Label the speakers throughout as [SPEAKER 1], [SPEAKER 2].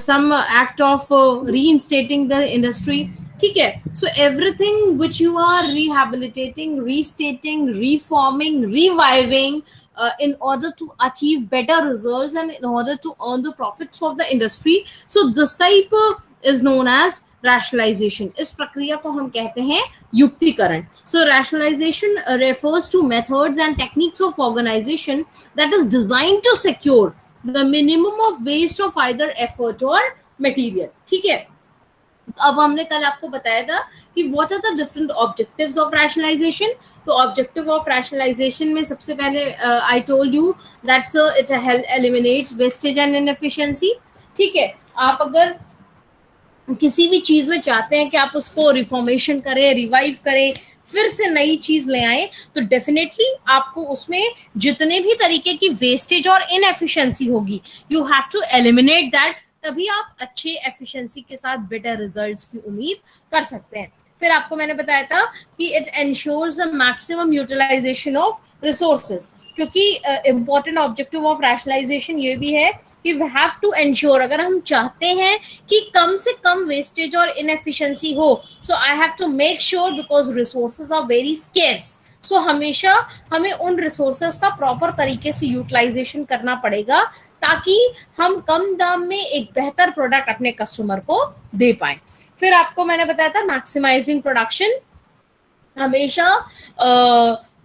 [SPEAKER 1] some act of reinstating the industry. ठीक है, so everything which you are rehabilitating, restating, reforming, reviving in order to achieve better results and in order to earn the profits of the industry, so this type is known as rationalization. इस प्रक्रिया को हम कहते हैं युक्तिकरण. So rationalization refers to methods and techniques of organization that is designed to secure the minimum of waste of either effort or material. ठीक है, अब हमने कल आपको बताया था कि what are the different objectives of rationalisation. तो ऑब्जेक्टिव ऑफ रैशनलाइजेशन में सबसे पहले I told you that's it eliminates wastage and inefficiency. ठीक है, आप अगर किसी भी चीज में चाहते हैं कि आप उसको रिफॉर्मेशन करें, रिवाइव करें, फिर से नई चीज ले आए, तो डेफिनेटली आपको उसमें जितने भी तरीके की वेस्टेज और इनएफिशिएंसी होगी, you have to eliminate that. तभी आप अच्छे एफिशिएंसी के साथ बेटर रिजल्ट्स की उम्मीद कर सकते हैं. फिर आपको मैंने बताया था कि it ensures the maximum utilisation of resources, क्योंकि इम्पोर्टेंट ऑब्जेक्टिव ऑफ रैशनलाइजेशन ये भी है कि वी हैव टू एंश्योर, अगर हम चाहते हैं कि कम से कम वेस्टेज और इनएफिशिएंसी हो, so I have to make sure, because resources are very scarce, so हमेशा हमें उन रिसोर्सेज का प्रॉपर तरीके से यूटिलाइजेशन करना पड़ेगा ताकि हम कम दाम में एक बेहतर प्रोडक्ट अपने कस्टमर को दे पाए. फिर आपको मैंने बताया था मैक्सिमाइजिंग प्रोडक्शन. हमेशा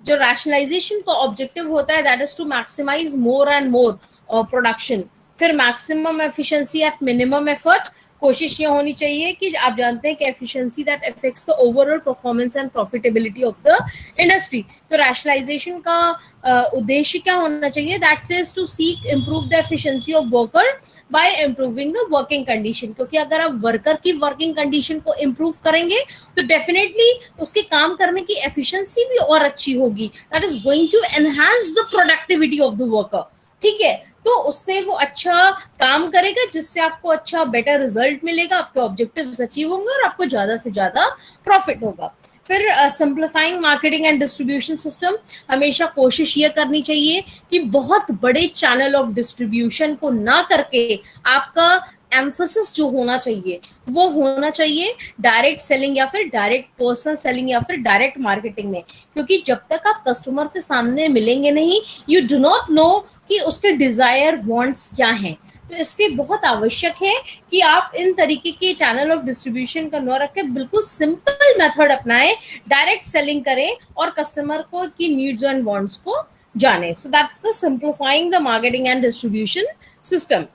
[SPEAKER 1] जो रैशनलाइजेशन का ऑब्जेक्टिव होता है that is to maximise more and more production. फिर maximum efficiency at minimum effort. कोशिश ये होनी चाहिए कि आप जानते हैं कि efficiency that affects the overall performance and profitability of the industry. तो रैशनलाइजेशन का उद्देश्य क्या होना चाहिए? That is to seek improve the efficiency of worker by improving the working condition. क्योंकि अगर आप वर्कर की वर्किंग कंडीशन को इम्प्रूव करेंगे तो डेफिनेटली उसके काम करने की एफिशिएंसी भी और अच्छी होगी. That is going to enhance the productivity of the worker. ठीक है, तो उससे वो अच्छा काम करेगा, जिससे आपको अच्छा बेटर रिजल्ट मिलेगा, आपके ऑब्जेक्टिव्स अचीव होंगे और आपको ज्यादा से ज्यादा प्रॉफिट होगा. फिर simplifying marketing and distribution system. हमेशा कोशिश ये करनी चाहिए कि बहुत बड़े चैनल ऑफ डिस्ट्रीब्यूशन को ना करके आपका एम्फोसिस जो होना चाहिए वो होना चाहिए डायरेक्ट सेलिंग या फिर डायरेक्ट पर्सनल सेलिंग या फिर डायरेक्ट मार्केटिंग में. क्योंकि जब तक आप कस्टमर से सामने मिलेंगे नहीं, यू डू नॉट नो कि उसके डिजायर वांट्स क्या हैं. तो इसलिए बहुत आवश्यक है कि आप इन तरीके के चैनल ऑफ डिस्ट्रीब्यूशन का न रख के बिल्कुल सिंपल मेथड अपनाएं, डायरेक्ट सेलिंग करें और कस्टमर को की नीड्स एंड वांट्स को जाने. So that's the simplifying the marketing and distribution system.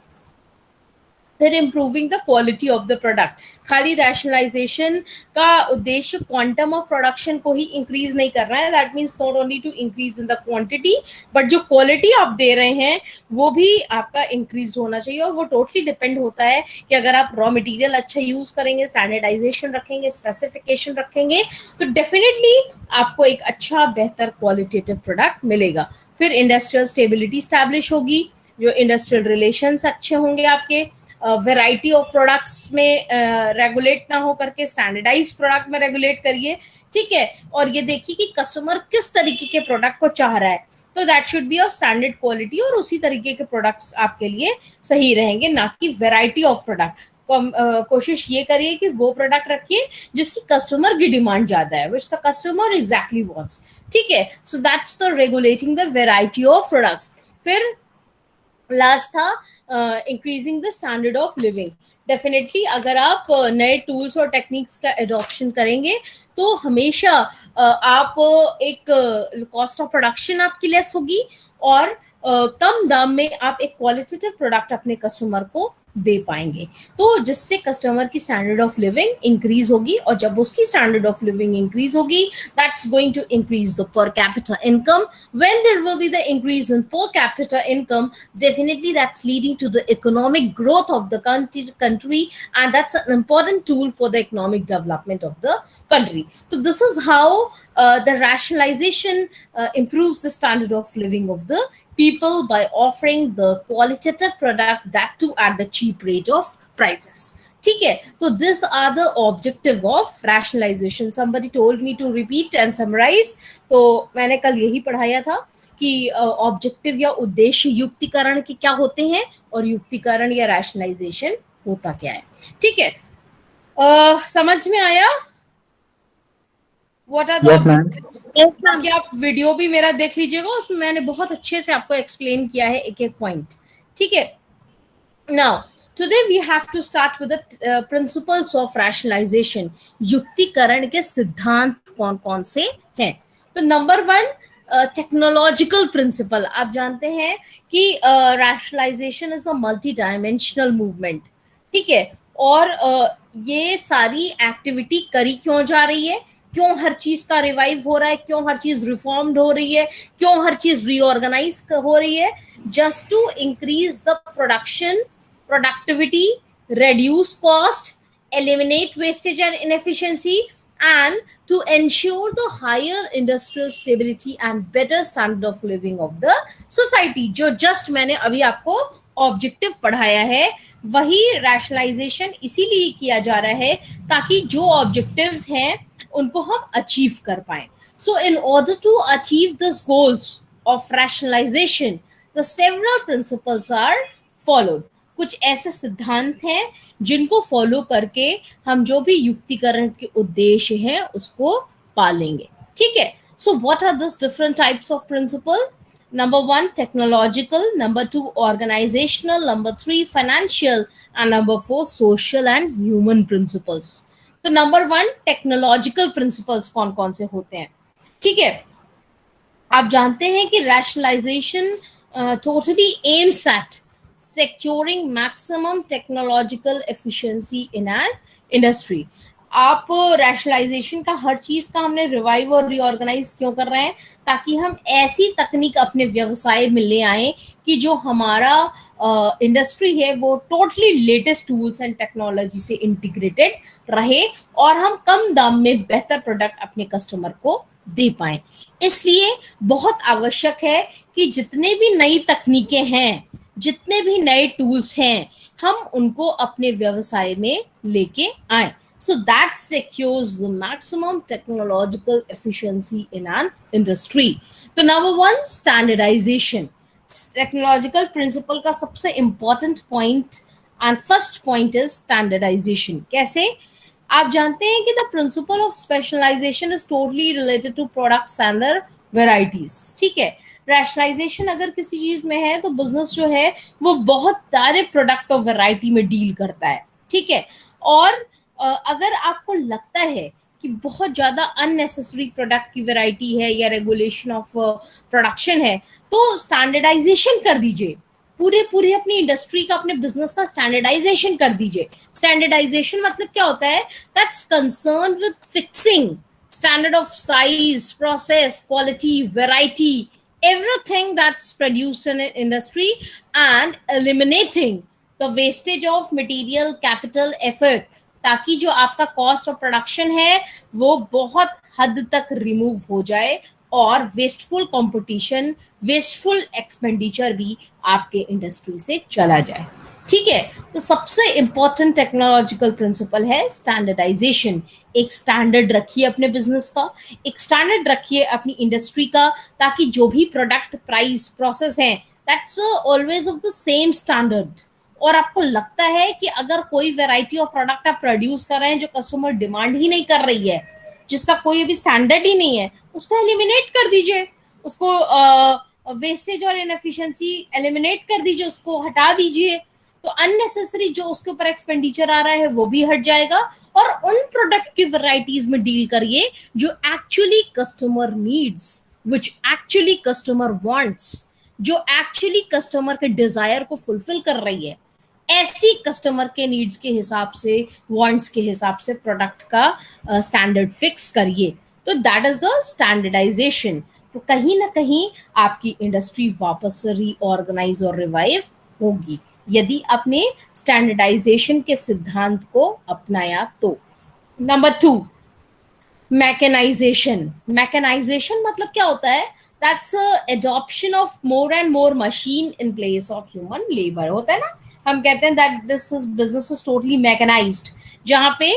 [SPEAKER 1] फिर improving the quality of the product. खाली रैशनलाइजेशन का उद्देश्य क्वांटम ऑफ प्रोडक्शन को ही इंक्रीज नहीं कर रहा है. That means not only to increase in the quantity, but जो क्वालिटी आप दे रहे हैं वो भी आपका इंक्रीज होना चाहिए. और वो टोटली डिपेंड होता है कि अगर आप रॉ मटेरियल अच्छा यूज करेंगे, स्टैंडर्डाइजेशन रखेंगे, स्पेसिफिकेशन रखेंगे, तो डेफिनेटली आपको एक अच्छा बेहतर क्वालिटेटिव प्रोडक्ट मिलेगा. फिर इंडस्ट्रियल स्टेबिलिटी स्टैब्लिश होगी, जो इंडस्ट्रियल रिलेशंस अच्छे होंगे आपके. वैरायटी ऑफ प्रोडक्ट्स में रेगुलेट ना हो करके स्टैंडर्डाइज प्रोडक्ट में रेगुलेट करिए. ठीक है, और ये देखिए कि कस्टमर किस तरीके के प्रोडक्ट को चाह रहा है, तो that should be of standard quality और उसी तरीके के प्रोडक्ट्स आपके लिए सही रहेंगे, ना कि वैरायटी ऑफ प्रोडक्ट. कोशिश ये करिए कि वो प्रोडक्ट रखिए जिसकी कस्टमर की डिमांड ज्यादा है, which the customer exactly wants. ठीक है, सो that's the regulating the variety of products. फिर लास्ट था increasing the standard of living. Definitely अगर आप नए टूल्स और टेक्निक्स का एडॉप्शन करेंगे तो हमेशा आप एक कॉस्ट ऑफ प्रोडक्शन आपकी लेस होगी और कम दाम में आप एक क्वालिटेटिव प्रोडक्ट अपने कस्टमर को दे पाएंगे, तो जिससे कस्टमर की स्टैंडर्ड ऑफ लिविंग इंक्रीज होगी. और जब उसकी स्टैंडर्ड ऑफ लिविंग इंक्रीज होगी, that's going to increase the per capita income. When there will be the increase in per capita income, definitely that's leading to the economic growth of the country, and that's an important tool for the economic development of the country. So this is how the rationalization improves the standard of living of the people by offering the qualitative product, that too at the cheap rate of prices. ठीक है, तो this are the objective of rationalisation. Somebody told me to repeat and summarise. तो मैंने कल यही पढ़ाया था कि ऑब्जेक्टिव या उद्देश्य युक्तिकरण के क्या होते हैं और युक्तिकरण या रैशनलाइजेशन होता क्या है. ठीक है, समझ में आया? What are the objectives? बाकी आप वीडियो भी मेरा देख लीजिएगा, उसमें मैंने बहुत अच्छे से आपको एक्सप्लेन किया है एक एक पॉइंट. ठीक है, now today we have to start with the principles of rationalization. युक्तिकरण के सिद्धांत कौन कौन से हैं? तो नंबर 1, टेक्नोलॉजिकल प्रिंसिपल. आप जानते हैं कि rationalisation is a multi dimensional movement. ठीक है, और ये सारी एक्टिविटी करी क्यों जा रही है, क्यों हर चीज का रिवाइव हो रहा है, क्यों हर चीज रिफॉर्म्ड हो रही है, क्यों हर चीज रीऑर्गेनाइज हो रही है? Just to increase the production, productivity, reduce cost, eliminate wastage and inefficiency, and to ensure the higher industrial stability and better standard of living of the society. जो just मैंने अभी आपको ऑब्जेक्टिव पढ़ाया है, वही रैशनलाइजेशन इसीलिए किया जा रहा है ताकि जो ऑब्जेक्टिव्स हैं उनको हम अचीव कर पाए. So in order to achieve these goals of rationalization, the several principles are followed. कुछ ऐसे सिद्धांत हैं जिनको फॉलो करके हम जो भी युक्तिकरण के उद्देश्य हैं उसको पालेंगे. ठीक है, so what are this different types of principle? Number 1, technological. Number 2, organisational. Number 3, financial. And number 4, social and human principles. तो नंबर 1, टेक्नोलॉजिकल प्रिंसिपल्स कौन कौन से होते हैं? ठीक है, आप जानते हैं कि rationalisation totally aims at securing maximum technological efficiency in an industry. आप रैशनलाइजेशन का हर चीज का हमने रिवाइव और रीऑर्गेनाइज क्यों कर रहे हैं? ताकि हम ऐसी तकनीक अपने व्यवसाय में ले आए कि जो हमारा इंडस्ट्री है वो totally latest tools and technology से इंटीग्रेटेड रहे और हम कम दाम में बेहतर प्रोडक्ट अपने कस्टमर को दे पाए. इसलिए बहुत आवश्यक है कि जितने भी नई तकनीकें हैं, जितने भी नए टूल्स हैं, हम उनको अपने व्यवसाय में लेके आए. So that secures the maximum technological efficiency in an industry. तो number 1, standardization. टेक्नोलॉजिकल प्रिंसिपल का सबसे important point and first point is standardisation. कैसे? आप जानते हैं कि the principle of specialisation is totally related to products and their varieties. ठीक है, रैशनलाइजेशन अगर किसी चीज में है तो बिजनेस जो है वो बहुत सारे प्रोडक्ट और वैरायटी में डील करता है. ठीक है, और अगर आपको लगता है कि बहुत ज्यादा अननेसेसरी प्रोडक्ट की वैरायटी है या रेगुलेशन ऑफ प्रोडक्शन है, तो स्टैंडर्डाइजेशन कर दीजिए. पूरे अपनी इंडस्ट्री का, अपने बिजनेस का स्टैंडर्डाइजेशन कर दीजिए. स्टैंडर्डाइजेशन मतलब क्या होता है? That's concern with fixing standard of size, process, quality, variety, everything that's produced in an industry, and eliminating the wastage of material, capital, effort, ताकि जो आपका कॉस्ट ऑफ प्रोडक्शन है वो बहुत हद तक रिमूव हो जाए और वेस्टफुल कंपटीशन, वेस्टफुल एक्सपेंडिचर भी आपके इंडस्ट्री से चला जाए. ठीक है, तो सबसे इंपॉर्टेंट टेक्नोलॉजिकल प्रिंसिपल है स्टैंडर्डाइजेशन. एक स्टैंडर्ड रखिए अपने बिजनेस का, एक स्टैंडर्ड रखिए अपनी इंडस्ट्री का, ताकि जो भी प्रोडक्ट, प्राइस, प्रोसेस है, that's always of the same standard. और आपको लगता है कि अगर कोई वैरायटी ऑफ प्रोडक्ट आप प्रोड्यूस कर रहे हैं जो कस्टमर डिमांड ही नहीं कर रही है, जिसका कोई अभी स्टैंडर्ड ही नहीं है, उसको एलिमिनेट कर दीजिए. उसको वेस्टेज और इनएफिशिएंसी एलिमिनेट कर दीजिए, उसको हटा दीजिए. तो अननेसेसरी जो उसके ऊपर एक्सपेंडिचर आ रहा है वो भी हट जाएगा और उन प्रोडक्ट की वैरायटीज में डील करिए जो actually customer needs, which actually customer wants, जो एक्चुअली कस्टमर के डिजायर को फुलफिल कर रही है. ऐसी कस्टमर के नीड्स के हिसाब से, वांट्स के हिसाब से प्रोडक्ट का स्टैंडर्ड फिक्स करिए. तो दैट इज द स्टैंडर्डाइजेशन. तो कहीं ना कहीं आपकी इंडस्ट्री वापस से रीऑर्गेनाइज और रिवाइव होगी यदि आपने स्टैंडर्डाइजेशन के सिद्धांत को अपनाया तो. Number 2, mechanisation. मैकेनाइजेशन मतलब क्या होता है? That's adoption of more and more machine in place of human labour. होता है ना, हम कहते हैं that this is business is totally mechanised, जहाँ पे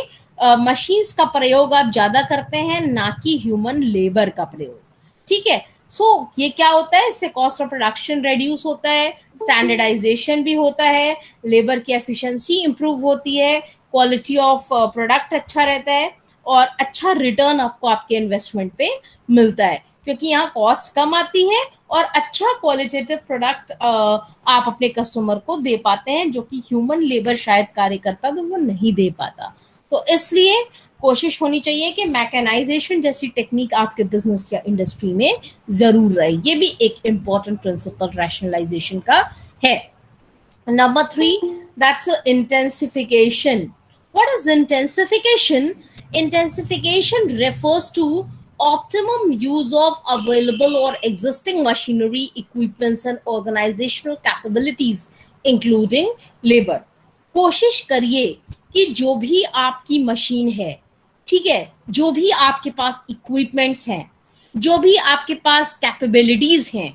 [SPEAKER 1] मशीन्स का प्रयोग आप ज्यादा करते हैं, ना कि ह्यूमन लेबर का प्रयोग। ठीक है, सो ये क्या होता है, इससे कॉस्ट ऑफ प्रोडक्शन रिड्यूस होता है, स्टैंडर्डाइजेशन भी होता है, लेबर की एफिशिएंसी इंप्रूव होती है, क्वालिटी ऑफ प्रोडक्ट अच्छा रहता है, और अच्छा रिटर्न आपको आपके इन्वेस्टमेंट पे मिलता है, क्योंकि यहाँ कॉस्ट कम आती है और अच्छा क्वालिटेटिव प्रोडक्ट आप अपने कस्टमर को दे पाते हैं, जो कि ह्यूमन लेबर शायद कार्य करता तो वो नहीं दे पाता। तो इसलिए कोशिश होनी चाहिए कि मैकेनाइजेशन जैसी टेक्निक आपके बिजनेस या इंडस्ट्री में जरूर रहे। ये भी एक इंपॉर्टेंट प्रिंसिपल रैशनलाइजेशन का है। Number 3, that's intensification. What is intensification? Intensification refers to optimum use of available or existing machinery, equipments, and organizational capabilities, including labor. कोशिश करिए कि जो भी आपकी मशीन है, ठीक है, जो भी आपके पास इक्विपमेंट्स हैं, जो भी आपके पास कैपेबिलिटीज हैं,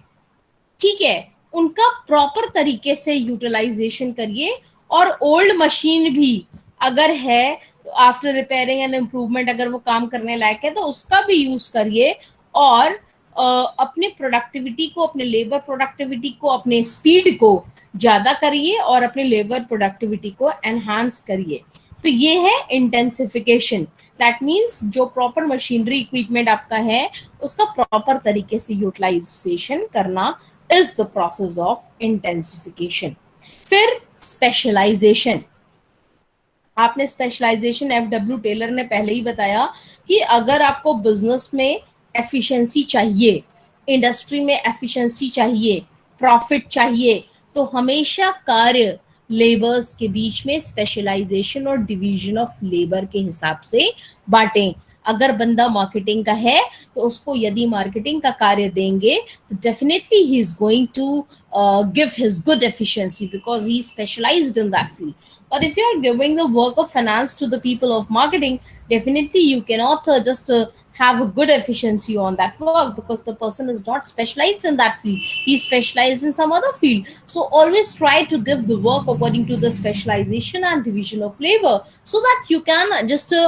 [SPEAKER 1] ठीक है, उनका प्रॉपर तरीके से यूटिलाइजेशन करिए। और ओल्ड मशीन भी अगर है तो आफ्टर रिपेयरिंग एंड इम्प्रूवमेंट अगर वो काम करने लायक है तो उसका भी यूज करिए, और अपने प्रोडक्टिविटी को, अपने लेबर प्रोडक्टिविटी को, अपने स्पीड को ज्यादा करिए और अपने लेबर प्रोडक्टिविटी को एनहांस करिए। तो ये है इंटेंसिफिकेशन। दैट मीन्स जो प्रॉपर मशीनरी इक्विपमेंट आपका है उसका प्रॉपर तरीके से यूटिलाइजेशन करना is the process of intensification. फिर स्पेशलाइजेशन। आपने स्पेशलाइजेशन, एफडब्ल्यू टेलर ने पहले ही बताया कि अगर आपको बिजनेस में एफिशिएंसी चाहिए, इंडस्ट्री में एफिशिएंसी चाहिए, प्रॉफिट चाहिए, तो हमेशा कार्य लेबर्स के बीच में स्पेशलाइजेशन और डिवीजन ऑफ लेबर के हिसाब से बांटें। अगर बंदा मार्केटिंग का है तो उसको यदि मार्केटिंग का कार्य देंगे तो definitely he is going to give his good efficiency because he specialised in that field. But if you are giving the work of finance to the people of marketing, definitely you cannot just have a good efficiency on that work because the person is not specialized in that field. He's specialized in some other field. So always try to give the work according to the specialization and division of labor so that you can just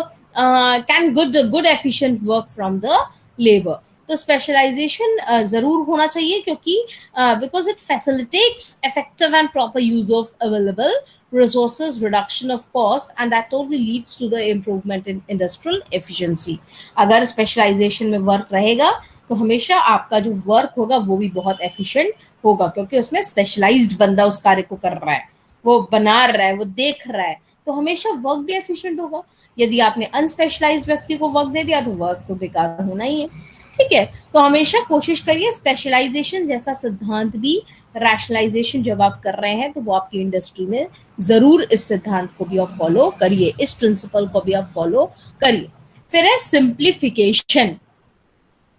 [SPEAKER 1] can good efficient work from the labor. तो specialisation जरूर होना चाहिए क्योंकि because it facilitates effective and proper use of available resources, reduction of cost, and that totally leads to the improvement in industrial efficiency. अगर specialisation में work रहेगा तो हमेशा आपका जो वर्क होगा वो भी बहुत एफिशिएंट होगा क्योंकि उसमें स्पेशलाइज्ड बंदा उस कार्य को कर रहा है, वो बना रहा है, वो देख रहा है, तो हमेशा वर्क भी एफिशिएंट होगा। यदि आपने अनस्पेशलाइज्ड व्यक्ति को वर्क दे दिया तो वर्क तो बेकार होना ही है। ठीक है, तो हमेशा कोशिश करिए स्पेशलाइजेशन जैसा सिद्धांत भी, रैशनलाइजेशन जब आप कर रहे हैं तो वो आपकी इंडस्ट्री में जरूर इस सिद्धांत को भी आप फॉलो करिए, इस प्रिंसिपल को भी आप फॉलो करिए। फिर है सिंप्लीफिकेशन।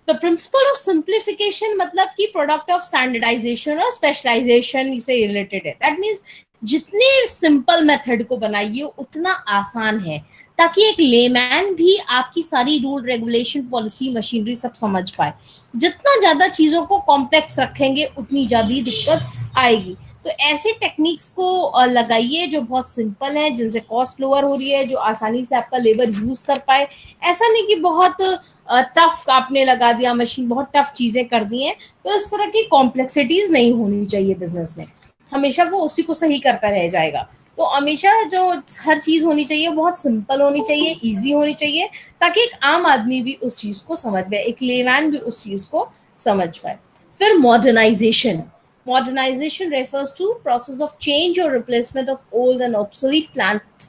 [SPEAKER 1] तो प्रिंसिपल ऑफ सिंप्लीफिकेशन मतलब कि प्रोडक्ट ऑफ स्टैंडर्डाइजेशन और स्पेशलाइजेशन से रिलेटेड है। दैट मीन्स जितने सिंपल मेथड को बनाइए उतना आसान है ताकि एक लेमैन भी आपकी सारी रूल, रेगुलेशन, पॉलिसी, मशीनरी सब समझ पाए। जितना ज्यादा चीजों को कॉम्प्लेक्स रखेंगे उतनी ज्यादा दिक्कत आएगी। तो ऐसे टेक्निक्स को लगाइए जो बहुत सिंपल है, जिनसे कॉस्ट लोअर हो रही है, जो आसानी से आपका लेबर यूज कर पाए। ऐसा नहीं कि बहुत टफ आपने लगा दिया मशीन, बहुत टफ चीजें कर दी हैं। तो इस तरह की कॉम्प्लेक्सिटीज नहीं होनी चाहिए बिजनेस में, हमेशा वो उसी को सही करता रह जाएगा। तो हमेशा जो हर चीज होनी चाहिए बहुत सिंपल होनी चाहिए, इजी होनी चाहिए, ताकि एक आम आदमी भी उस चीज को समझ पाए, एक लेमैन भी उस चीज को समझ पाए। फिर modernisation. Modernization refers to process of change or replacement of old and obsolete plant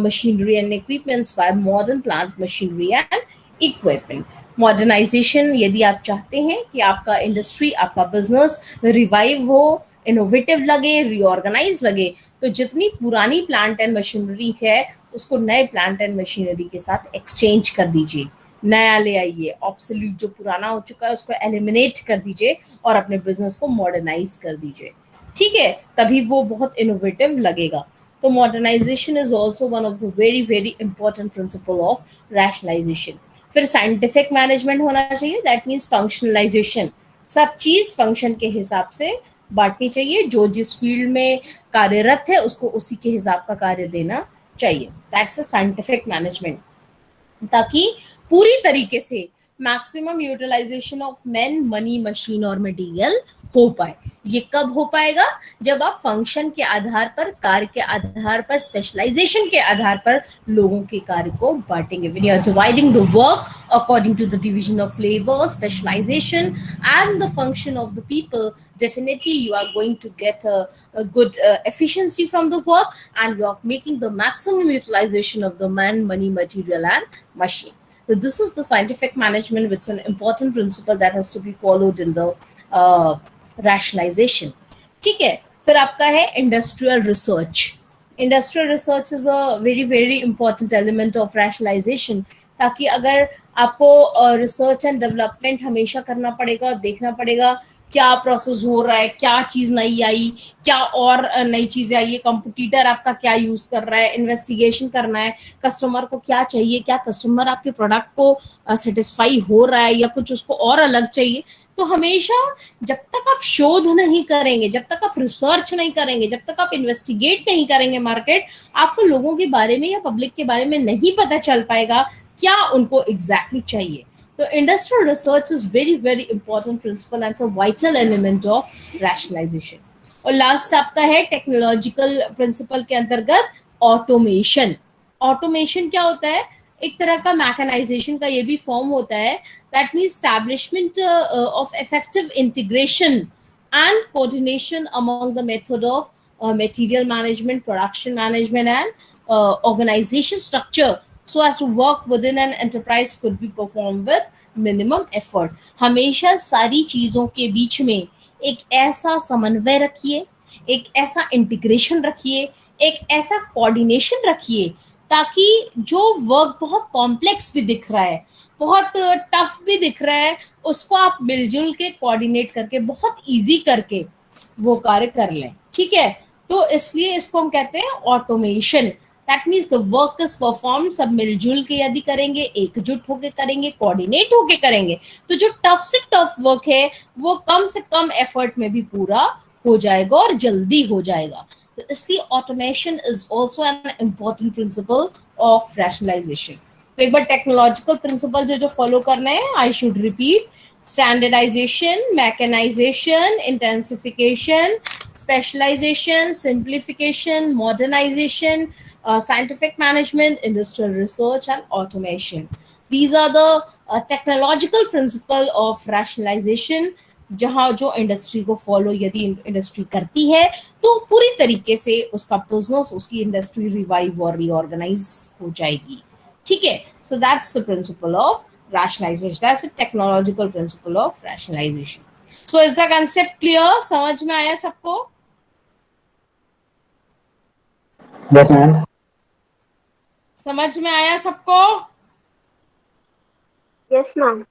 [SPEAKER 1] machinery and equipments by modern plant machinery and equipment. Modernization यदि आप चाहते हैं कि आपका इंडस्ट्री, आपका बिजनेस रिवाइव हो, इनोवेटिव लगे, रीऑर्गेनाइज लगे, तो जितनी पुरानी प्लांट एंड मशीनरी है उसको नए प्लांट एंड मशीनरी के साथ एक्सचेंज कर दीजिए, नया ले आइए। ऑब्सोल्यूट जो पुराना हो चुका है उसको एलिमिनेट कर दीजिए और अपने बिजनेस को मॉडर्नाइज कर दीजिए। ठीक है, तभी वो बहुत इनोवेटिव लगेगा। तो modernisation is also one of the very very important principle of rationalisation. फिर साइंटिफिक मैनेजमेंट होना चाहिए, दैट मीन्स फंक्शनलाइजेशन। सब चीज फंक्शन के हिसाब से बांटनी चाहिए, जो जिस फील्ड में कार्यरत है उसको उसी के हिसाब का कार्य देना चाहिए। दैट्स अ साइंटिफिक मैनेजमेंट, ताकि पूरी तरीके से maximum utilisation of man, money, machine और मटेरियल हो पाए। ये कब हो पाएगा? जब आप फंक्शन के आधार पर, कार्य के आधार पर, स्पेशलाइजेशन के आधार पर लोगों के कार्य को बांटेंगे। When you are dividing the work according to the division of labor, specialization and the function of the people, definitely you are going to get a good efficiency from the work, and you are making the maximum utilization of the man, money, material and machine. So this is the scientific management, which is an important principle that has to be followed in the rationalization. ठीक है, फिर आपका है industrial research. Industrial research is a very very important element of rationalisation, ताकि अगर आपको research and development हमेशा करना पड़ेगा और देखना पड़ेगा क्या प्रोसेस हो रहा है, क्या चीज नई आई, क्या और नई चीजें आई है, कंपटीटर आपका क्या यूज कर रहा है, इन्वेस्टिगेशन करना है, कस्टमर को क्या चाहिए, क्या कस्टमर आपके प्रोडक्ट को सेटिस्फाई हो रहा है या कुछ उसको और अलग चाहिए। तो हमेशा जब तक आप शोध नहीं करेंगे, जब तक आप रिसर्च नहीं करेंगे, जब तक आप इन्वेस्टिगेट नहीं करेंगे मार्केट, आपको लोगों के बारे में या पब्लिक के बारे में नहीं पता चल पाएगा क्या उनको एग्जैक्टली चाहिए। तो industrial research is very very important principle and a vital element of rationalisation. और लास्ट आपका है टेक्नोलॉजिकल प्रिंसिपल के अंतर्गत ऑटोमेशन। ऑटोमेशन क्या होता है? एक तरह का मैकेनाइजेशन का ये भी फॉर्म होता है। That means establishment of effective integration and coordination among the method of material management, production management and organization structure, so as to work within an enterprise could be performed with minimum effort. हमेशा सारी चीजों के बीच में एक ऐसा समन्वय रखिए, एक ऐसा इंटीग्रेशन रखिए, एक ऐसा कोऑर्डिनेशन रखिए, ताकि जो वर्क बहुत कॉम्प्लेक्स भी दिख रहा है, बहुत टफ भी दिख रहा है, उसको आप मिलजुल के कोऑर्डिनेट करके बहुत इजी करके वो कार्य कर लें। ठीक है, तो इसलिए इसको हम कहते हैं automation. That means the work is perform, सब मिलजुल के यदि करेंगे, एकजुट होके करेंगे, कोऑर्डिनेट होके करेंगे, तो जो टफ से टफ वर्क है वो कम से कम एफर्ट में भी पूरा हो जाएगा और जल्दी हो जाएगा। तो इसलिए automation is also an important principle of rationalisation. तो एक बार टेक्नोलॉजिकल प्रिंसिपल जो जो फॉलो करना है, I should repeat: standardization, mechanization, intensification, specialization, simplification, modernization, scientific management, industrial research and automation. These are the technological principle of rationalization, जहाँ जो industry को follow यदि इंडस्ट्री करती है तो पूरी तरीके से उसका बिजनेस, उसकी इंडस्ट्री रिवाइव और रीऑर्गेनाइज हो जाएगी। ठीक है, सो that's the principle of rationalization. That's a technological principle of rationalization. So is the concept clear? समझ में आया सबको?
[SPEAKER 2] Yes, ma'am.
[SPEAKER 1] समझ में आया सबको?
[SPEAKER 3] Yes, ma'am.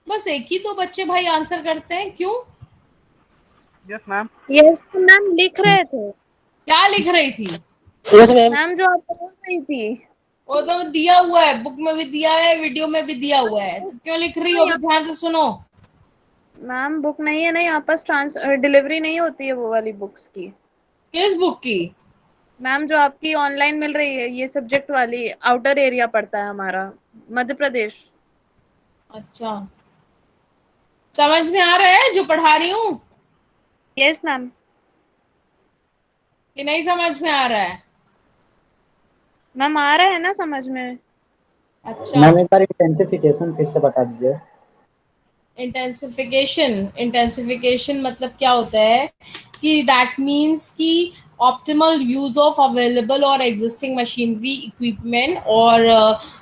[SPEAKER 1] बस एक ही तो बच्चे भाई आंसर करते हैं, क्यों?
[SPEAKER 2] Yes, ma'am.
[SPEAKER 3] Yes, मैम लिख रहे थे।
[SPEAKER 1] क्या लिख रही थी?
[SPEAKER 2] Yes, ma'am.
[SPEAKER 3] मैम जो आप बोल रही थी
[SPEAKER 1] वो तो दिया हुआ है, बुक में भी दिया है, वीडियो में भी दिया हुआ है, तो क्यों लिख रही हो? अभी ध्यान से सुनो।
[SPEAKER 3] मैम बुक नहीं है ना, यहाँ पर डिलीवरी नहीं होती है वो वाली बुक्स की।
[SPEAKER 1] किस बुक की?
[SPEAKER 3] मैम जो आपकी ऑनलाइन मिल रही है, ये सब्जेक्ट वाली, आउटर एरिया पड़ता है हमारा, मध्य प्रदेश।
[SPEAKER 1] अच्छा, समझ में आ रहा है जो पढ़ा रही हूँ
[SPEAKER 3] यस मैम।
[SPEAKER 1] कि नहीं समझ में आ रहा है?
[SPEAKER 3] मैम आ रहा है ना समझ में।
[SPEAKER 1] अच्छा,
[SPEAKER 2] मैम एक बार इंटेंसिफिकेशन फिर से बता दीजिए।
[SPEAKER 1] इंटेंसिफिकेशन मतलब क्या होता है कि दैट मीन्स कि ऑप्टिमल यूज ऑफ अवेलेबल और एग्जिस्टिंग मशीनरी, इक्विपमेंट और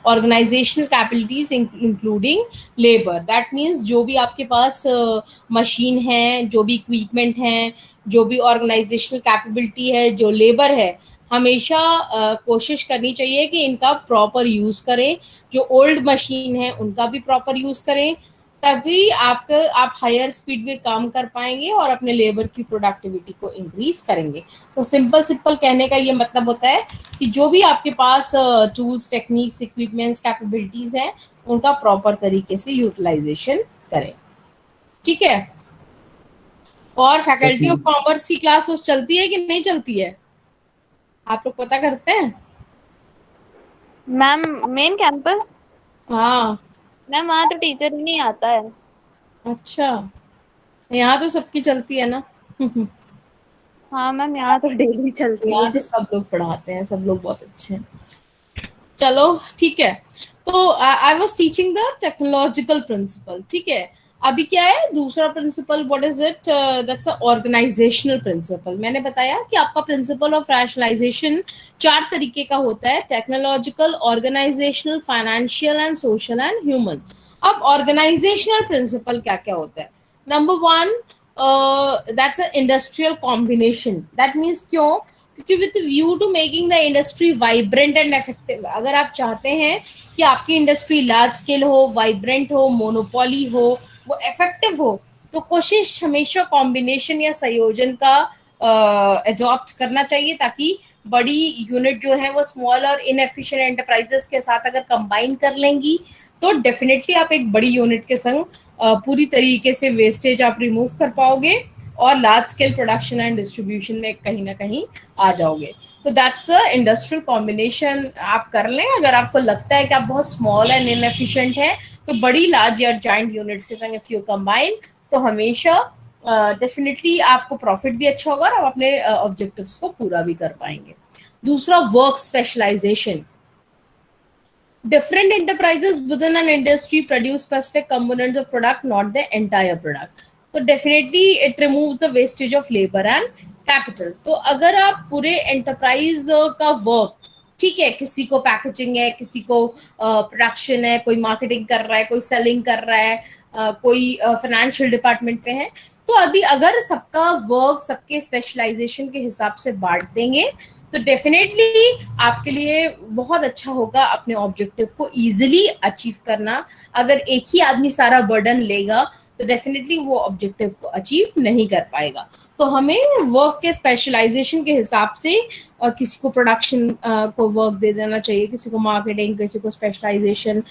[SPEAKER 1] organisational capabilities including labour. That means जो भी आपके पास मशीन है, जो भी इक्विपमेंट है, जो भी ऑर्गेनाइजेशनल कैपेबिलिटी है, जो लेबर है, हमेशा कोशिश करनी चाहिए कि इनका प्रॉपर यूज करें। जो ओल्ड मशीन है उनका भी प्रॉपर यूज करें, तभी आप हायर स्पीड में काम कर पाएंगे और अपने लेबर की प्रोडक्टिविटी को इंक्रीज करेंगे। तो सिंपल कहने का ये मतलब होता है कि जो भी आपके पास टूल्स, टेक्निक्स, इक्विपमेंट्स, कैपेबिलिटीज हैं, उनका प्रॉपर तरीके से यूटिलाइजेशन करें। ठीक है, और faculty
[SPEAKER 2] Yes,
[SPEAKER 1] of
[SPEAKER 2] ma'am.
[SPEAKER 1] Commerce की क्लास उस चलती है कि नहीं चलती है, आप लोग पता करते हैं?
[SPEAKER 3] मैम मेन कैंपस,
[SPEAKER 1] हाँ।
[SPEAKER 3] मैम वहाँ तो टीचर ही नहीं आता है।
[SPEAKER 1] अच्छा, यहाँ तो सबकी चलती है ना।
[SPEAKER 3] हाँ मैम यहाँ तो डेली चलती
[SPEAKER 1] यहाँ तो
[SPEAKER 3] है।
[SPEAKER 1] सब लोग पढ़ाते हैं, सब लोग बहुत अच्छे हैं। चलो ठीक है। तो I was teaching the technological principle, ठीक है। अभी क्या है दूसरा principle, what is it, that's a organisational principle. मैंने बताया कि आपका प्रिंसिपल ऑफ रैशनलाइजेशन 4 तरीके का होता है, technological, organisational, financial and social and human. अब ऑर्गेनाइजेशनल प्रिंसिपल क्या क्या होता है? Number 1, that's a industrial combination. That means क्यों? क्योंकि with view to making the industry vibrant and effective, अगर आप चाहते हैं कि आपकी इंडस्ट्री लार्ज स्केल हो, वाइब्रेंट हो, मोनोपोली हो, वो इफेक्टिव हो, तो कोशिश हमेशा कॉम्बिनेशन या संयोजन का अडॉप्ट करना चाहिए, ताकि बड़ी यूनिट जो है वो स्मॉल और इनएफिशिएंट एंटरप्राइजेस के साथ अगर कंबाइन कर लेंगी तो डेफिनेटली आप एक बड़ी यूनिट के संग पूरी तरीके से वेस्टेज आप रिमूव कर पाओगे और large scale production and distribution में कहीं ना कहीं आ जाओगे। तो दैट्स अ इंडस्ट्रियल कॉम्बिनेशन आप कर लें। अगर आपको लगता है कि आप बहुत स्मॉल एंड इनएफिशिएंट है, तो बड़ी लार्ज या जॉइंट यूनिट्स के संग इफ यू कंबाइन, तो हमेशा डेफिनेटली आपको प्रॉफिट भी अच्छा होगा और आप अपने ऑब्जेक्टिव्स को पूरा भी कर पाएंगे। दूसरा, work specialisation. Different enterprises within an industry produce specific components of product, not the entire product. So definitely it removes the wastage of labor and capital. तो अगर आप पूरे enterprise का work, ठीक है, किसी को पैकेजिंग है, किसी को प्रोडक्शन है, कोई मार्केटिंग कर रहा है, कोई सेलिंग कर रहा है, कोई फाइनेंशियल डिपार्टमेंट पे है, तो अभी अगर सबका वर्क सबके स्पेशलाइजेशन के हिसाब से बांट देंगे तो डेफिनेटली आपके लिए बहुत अच्छा होगा अपने ऑब्जेक्टिव को इजीली अचीव करना। अगर एक ही आदमी सारा बर्डन लेगा तो डेफिनेटली वो ऑब्जेक्टिव को अचीव नहीं कर पाएगा। तो हमें वर्क के स्पेशलाइजेशन के हिसाब से किसी को प्रोडक्शन को वर्क दे देना चाहिए, किसी को मार्केटिंग, किसी को स्पेशलाइजेशन,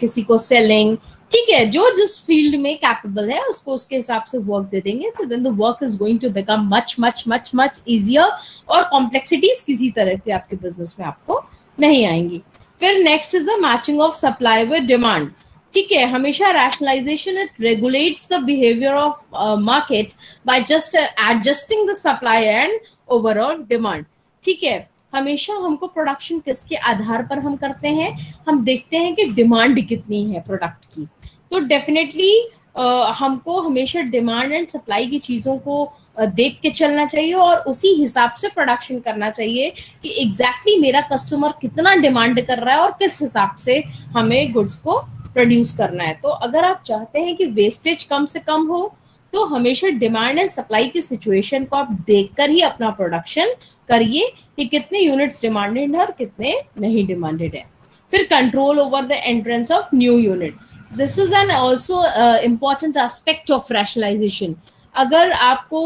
[SPEAKER 1] किसी को सेलिंग, ठीक है, जो जिस फील्ड में कैपेबल है उसको उसके हिसाब से वर्क दे देंगे, तो then the work is going to become much much much much easier और कॉम्प्लेक्सिटीज किसी तरह की आपके बिजनेस में आपको नहीं आएंगी। फिर next is the matching of supply with demand. ठीक है, हमेशा rationalisation it regulates the behaviour of market by just adjusting the supply and overall demand. ठीक है, हमेशा हमको प्रोडक्शन किसके आधार पर हम करते हैं? हम देखते हैं कि डिमांड कितनी है प्रोडक्ट की। तो डेफिनेटली हमको हमेशा डिमांड एंड सप्लाई की चीज़ों को देख के चलना चाहिए और उसी हिसाब से प्रोडक्शन करना चाहिए कि एग्जैक्टली मेरा कस्टमर कितना डिमांड कर रहा है और किस हिसाब से हमें गुड्स को प्रोड्यूस करना है। तो अगर आप चाहते हैं कि वेस्टेज कम से कम हो, तो हमेशा डिमांड एंड सप्लाई की सिचुएशन को आप देखकर ही अपना प्रोडक्शन करिए कि कितने यूनिट्स डिमांडेड है और कितने नहीं डिमांडेड है। फिर control over the entrance of new unit, this is an also important aspect of rationalisation. अगर आपको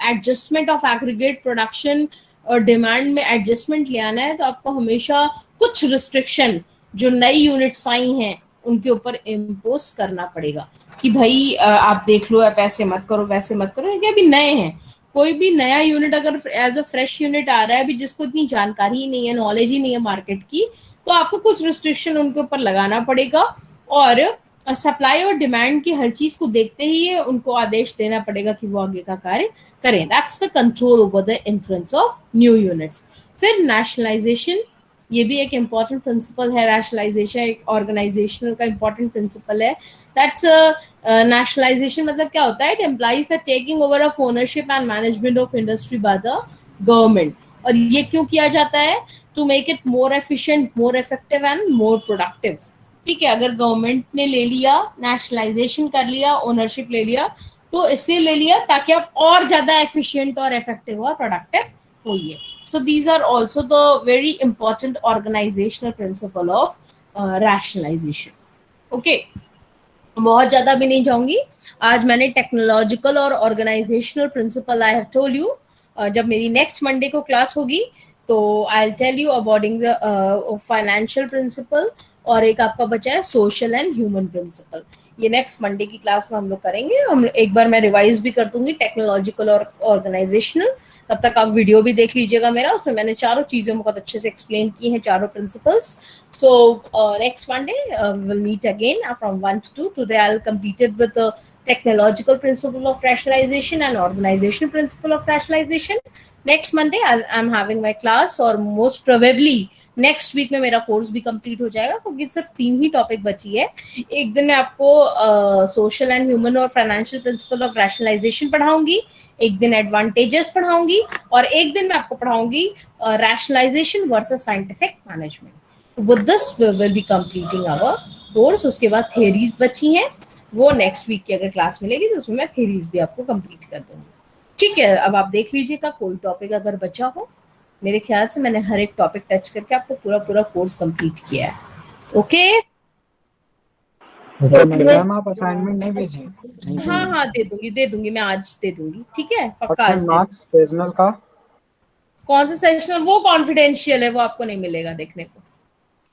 [SPEAKER 1] एडजस्टमेंट ऑफ एग्रीगेट प्रोडक्शन और डिमांड में एडजस्टमेंट ले आना है, तो आपको हमेशा कुछ रिस्ट्रिक्शन जो नई यूनिट्स आई हैं उनके ऊपर इम्पोज करना पड़ेगा कि भाई आप देख लो, आप ऐसे मत करो, वैसे मत करो, क्योंकि अभी नए हैं। कोई भी नया यूनिट अगर एज अ फ्रेश यूनिट आ रहा है, अभी जिसको इतनी जानकारी ही नहीं है, नॉलेज ही नहीं है मार्केट की, तो आपको कुछ रिस्ट्रिक्शन उनके ऊपर लगाना पड़ेगा और सप्लाई और डिमांड की हर चीज को देखते ही उनको आदेश देना पड़ेगा कि वो आगे का कार्य करें। That's the control over the influence of new units. फिर नेशनलाइजेशन, ये भी एक इम्पॉर्टेंट प्रिंसिपल है। रैशनलाइजेशन एक ऑर्गेनाइजेशनल का इम्पॉर्टेंट प्रिंसिपल है। दैट्स नेशनलाइजेशन मतलब क्या होता है? It employs the taking over of ownership and management of industry by the government. और ये क्यों किया जाता है? To make it more efficient, more effective and more productive. ठीक है, अगर गवर्नमेंट ने ले लिया, नेशनलाइजेशन कर लिया, ओनरशिप ले लिया, तो इसलिए ले लिया ताकि आप और ज्यादा एफिशिएंट और इफेक्टिव और प्रोडक्टिव होइए। So these are also the very important organizational principle of rationalization. Okay, बहुत ज्यादा भी नहीं जाऊंगी। आज मैंने टेक्नोलॉजिकल और organisational principle I have told you. जब मेरी नेक्स्ट मंडे को क्लास होगी तो I will tell you abouting the financial principle, और एक आपका बचा है सोशल एंड ह्यूमन प्रिंसिपल। ये नेक्स्ट मंडे की क्लास में हम लोग करेंगे। हम एक बार मैं रिवाइज भी कर दूंगी टेक्नोलॉजिकल और ऑर्गेनाइजेशनल। तब तक आप वीडियो भी देख लीजिएगा मेरा, उसमें मैंने चारों चीजें बहुत अच्छे से एक्सप्लेन की हैं, चारों principles. So next Monday will meet again from 1 to 2. Today I'll complete it with the technological principle of rationalization and organizational principle of rationalization. Next Monday I'm having my class, और most probably next week में मेरा course भी complete हो जाएगा, क्योंकि सिर्फ 3 ही topic बची है। एक दिन मैं आपको सोशल एंड ह्यूमन और फाइनेंशियल प्रिंसिपल ऑफ रैशनलाइजेशन पढ़ाऊंगी, एक दिन एडवांटेजेस पढ़ाऊंगी, और एक दिन मैं आपको पढ़ाऊंगी rationalisation versus scientific management. With this we will be completing our course. उसके बाद थ्योरीज बची हैं, वो नेक्स्ट वीक की अगर क्लास मिलेगी तो उसमें मैं थ्योरीज भी आपको कंप्लीट कर दूंगी। ठीक है, अब आप देख लीजिएगा कोई टॉपिक अगर बचा हो। मेरे ख्याल से मैंने हर एक टॉपिक टच करके आपको पूरा कोर्स कंप्लीट किया है। ओके
[SPEAKER 2] मैम आप असाइनमेंट नहीं भेजिए।
[SPEAKER 1] हाँ दे दूंगी मैं आज दे दूंगी। ठीक है, पक्का आज दे।
[SPEAKER 2] मार्क्स सीजनल का
[SPEAKER 1] कौन सा सेशनल? वो कॉन्फिडेंशियल है, वो आपको नहीं मिलेगा देखने को।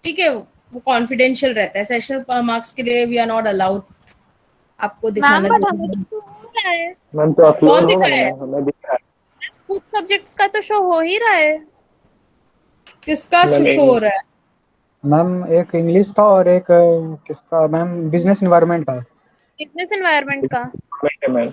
[SPEAKER 1] ठीक है, वो कॉन्फिडेंशियल रहता है। सेशनल मार्क्स के लिए वी आर नॉट अलाउड आपको दिखाना।
[SPEAKER 3] मैम
[SPEAKER 4] तो अपलोड
[SPEAKER 1] कौन
[SPEAKER 4] होगा
[SPEAKER 1] दिखाया है?
[SPEAKER 4] ना, हमें दिख रहा
[SPEAKER 3] कुछ सब्जेक्ट्स का तो शो हो ही रहा है।
[SPEAKER 1] किसका शो हो रहा है?
[SPEAKER 2] मैम एक इंग्लिश का और एक किसका मैम, बिजनेस एनवायरनमेंट का।
[SPEAKER 3] बिजनेस एनवायरनमेंट का
[SPEAKER 4] है मैम।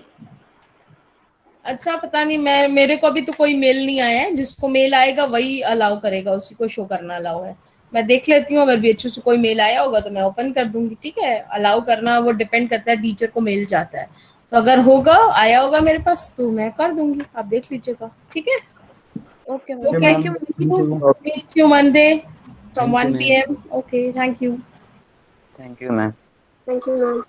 [SPEAKER 1] अच्छा, पता नहीं, मैं मेरे को अभी तो कोई मेल नहीं आया है। जिसको मेल आएगा वही अलाउ करेगा, उसी को शो करना अलाउ है। मैं देख लेती हूँ, अगर भी अच्छे से कोई मेल आया होगा तो मैं ओपन कर दूंगी। ठीक है, अलाउ करना वो डिपेंड करता है, टीचर को मेल जाता है। तो अगर होगा, आया होगा मेरे पास तो मैं कर दूंगी, आप देख लीजिएगा। ठीक है,
[SPEAKER 3] okay
[SPEAKER 1] thank you Monday from 1 PM। Okay, thank you
[SPEAKER 4] thank you ma'am.
[SPEAKER 1] Ma'am.